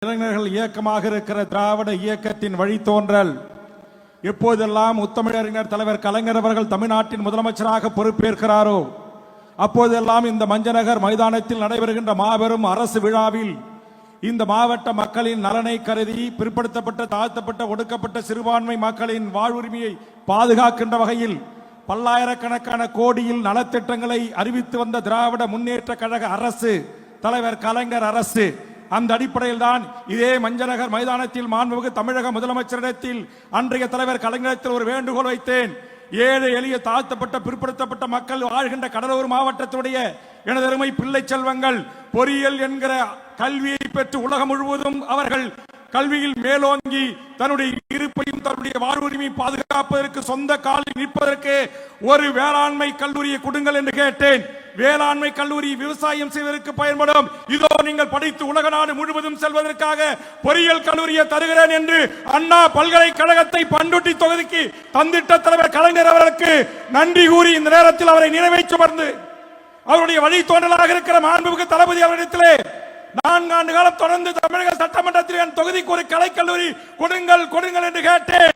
இளைஞர்கள் இயக்கமாக இருக்கிற திராவிட இயக்கத்தின் வழித்தோன்றல் எப்போதெல்லாம் முத்தமிழறிஞர் தலைவர் கலைஞர் அவர்கள் தமிழ்நாட்டின் முதலமைச்சராக பொறுப்பேற்கிறாரோ அப்போதெல்லாம் இந்த மஞ்சநகர் மைதானத்தில் நடைபெறுகின்ற மாபெரும் அரசு விழாவில் இந்த மாவட்ட மக்களின் நலனை கருதி பிற்படுத்தப்பட்ட தாழ்த்தப்பட்ட ஒடுக்கப்பட்ட சிறுபான்மை மக்களின் வாழ்வுரிமையை பாதுகாக்கின்ற வகையில் பல்லாயிரக்கணக்கான கோடியில் நலத்திட்டங்களை அறிவித்து வந்த திராவிட முன்னேற்ற கழக அரசு, தலைவர் கலைஞர் அரசு, அந்த அடிப்படையில் தான் இதே மஞ்சநகர் மைதானத்தில் மாண்புமிகு தமிழக முதலமைச்சரிடத்தில் அன்றைய தலைவர் கலைஞரிடத்தில் ஒரு வேண்டுகோள் வைத்தேன். ஏழை எளிய தாழ்த்தப்பட்ட பிற்படுத்தப்பட்ட மக்கள் வாழ்கின்ற கடலூர் மாவட்டத்துடைய எனதருமை பிள்ளை செல்வங்கள் பொறியியல் என்கிற கல்வியை பெற்று உலகம் முழுவதும் அவர்கள் கல்வியில் மேலோங்கி தன்னுடைய இருப்பையும் தன்னுடைய வாழ்வுரிமை பாதுகாப்பதற்கு சொந்த காலில் நிற்பதற்கு ஒரு வேளாண்மை கல்லூரியை கொடுங்கள் என்று கேட்டேன். வேளாண்மை கல்லூரி விவசாயம் செய்வதற்கு பயன்படும். இதோ நீங்கள் படித்து உலக நாடு முழுவதும் செல்வதற்காக பொறியியல் கல்லூரியை தருகிறேன் என்று அண்ணா பல்கலைக்கழகத்தை பண்ருட்டி தொகுதிக்கு தந்திட்ட தலைவர் கலைஞர் அவர்களுக்கு நன்றி கூறி இந்த நேரத்தில் அவரை நினைவை சுமர்ந்து அவருடைய வழித்தோன்றலாக இருக்கிற மாண்புமிகு தளபதி அவரிடத்திலே 4 ஆண்டு காலம் தொடர்ந்து தமிழக சட்டமன்றத்தில் என் தொகுதிக்கு ஒரு கலைக்கல்லூரி கொடுங்கள் என்று கேட்டேன்.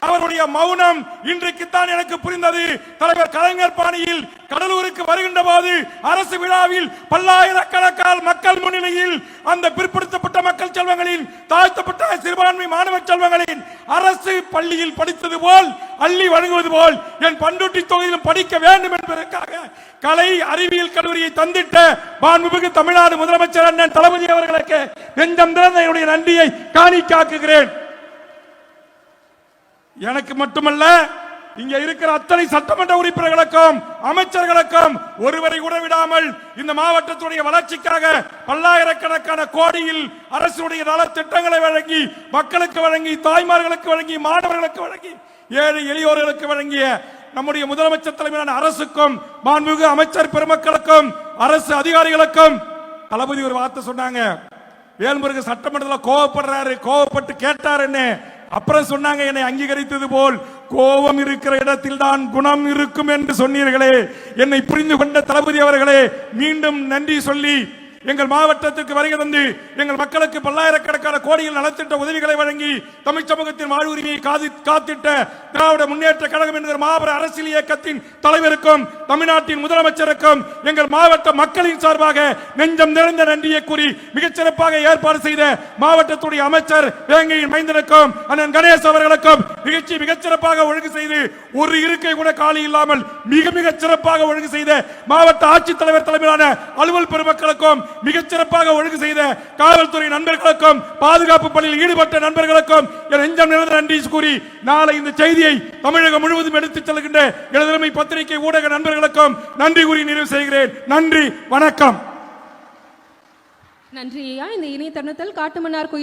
அவருடைய மௌனம் இன்றைக்குத்தான் எனக்கு புரிந்தது. தலைவர் கலைஞர் பாணியில் கடலூருக்கு வருகின்ற போது அரசு விழாவில் பல்லாயிரக்கணக்கான மக்கள் முன்னிலையில் அந்த பிற்படுத்தப்பட்ட மக்கள் செல்வங்களின் தாழ்த்தப்பட்ட சிறுபான்மை மாணவ செல்வங்களின் அரசு பள்ளியில் படித்தது போல் அள்ளி வழங்குவது போல் என் பண்ருட்டி தொகுதியிலும் படிக்க வேண்டும் என்பதற்காக கலை அறிவியல் கல்லூரியை தந்திட்ட மாண்புமிகு தமிழ்நாடு முதலமைச்சர் அண்ணன் தளபதி அவர்களுக்கு நெஞ்சம் திறந்த என்னுடைய நன்றியை காணிக்காக்குகிறேன். எனக்கு மட்டுமல்ல, இங்க இருக்கிற அத்தனை சட்டமன்ற உறுப்பினர்களுக்கும் அமைச்சர்களுக்கும் ஒருவரை கூட விடாமல் இந்த மாவட்டத்துடைய வளர்ச்சிக்காக பல்லாயிரக்கணக்கான கோடியில் அரசுடைய நலத்திட்டங்களை வழங்கி மக்களுக்கு வழங்கி தாய்மார்களுக்கு வழங்கி மாணவர்களுக்கு வழங்கி ஏழை எளியோர்களுக்கு வழங்கிய நம்முடைய முதலமைச்சர் தலைமையிலான அரசுக்கும் மாண்புமிகு அமைச்சர் பெருமக்களுக்கும் அரசு அதிகாரிகளுக்கும் தளபதி ஒரு வார்த்தை சொன்னாங்க. வேல்முருகன் சட்டமன்றத்தில் கோவப்பட்டு கேட்டார் என்ன, அப்புறம் சொன்னாங்க என்னை அங்கீகரித்தது போல் கோபம் இருக்கிற இடத்தில் தான் குணம் இருக்கும் என்று சொன்னீர்களே. என்னை புரிந்து கொண்ட தளபதி அவர்களே, மீண்டும் நன்றி சொல்லி எங்கள் மாவட்டத்திற்கு வருகை தந்து எங்கள் மக்களுக்கு பல்லாயிரக்கணக்கான கோடியில் நலத்திட்ட உதவிகளை வழங்கி தமிழ் சமூகத்தின் வாழ்வுரிமையை காத்திட்ட திராவிட முன்னேற்ற கழகம் என்கிற மாபெரும் அரசியல் இயக்கத்தின் தலைவருக்கும் தமிழ்நாட்டின் முதலமைச்சருக்கும் எங்கள் மாவட்ட மக்களின் சார்பாக நெஞ்சம் நிறைந்த நன்றியை கூறி மிகச்சிறப்பாக ஏற்பாடு செய்த மாவட்டத்துடைய அமைச்சர் வேங்கையின் மைந்தனுக்கும் அண்ணன் கணேஷ் அவர்களுக்கும் நிகழ்ச்சி மிகச்சிறப்பாக ஒழுங்கு செய்து ஒரு இருக்கை கூட காலி இல்லாமல் மிக சிறப்பாக ஒழுங்கு செய்த மாவட்ட ஆட்சித்தலைவர் தலைமையிலான அலுவல் பெருமக்களுக்கும் மிகச்சிறப்பாக ஒழுங்கு செய்த காவல்துறை நண்பர்களுக்கும் பாதுகாப்பு பணியில் ஈடுபட்ட நண்பர்களுக்கும் நெஞ்சம் நிறைந்த நன்றி கூறி நாளை இந்த செய்தியை தமிழகம் முழுவதும் எடுத்துச் செல்கின்ற எனதருமை பத்திரிகை ஊடக நண்பர்களுக்கும் நன்றி கூறி நிறைவு செய்கிறேன். நன்றி, வணக்கம். நன்றி ஐயா. இந்த இணைய தருணத்தில் காட்டுமன்னார் கோயில்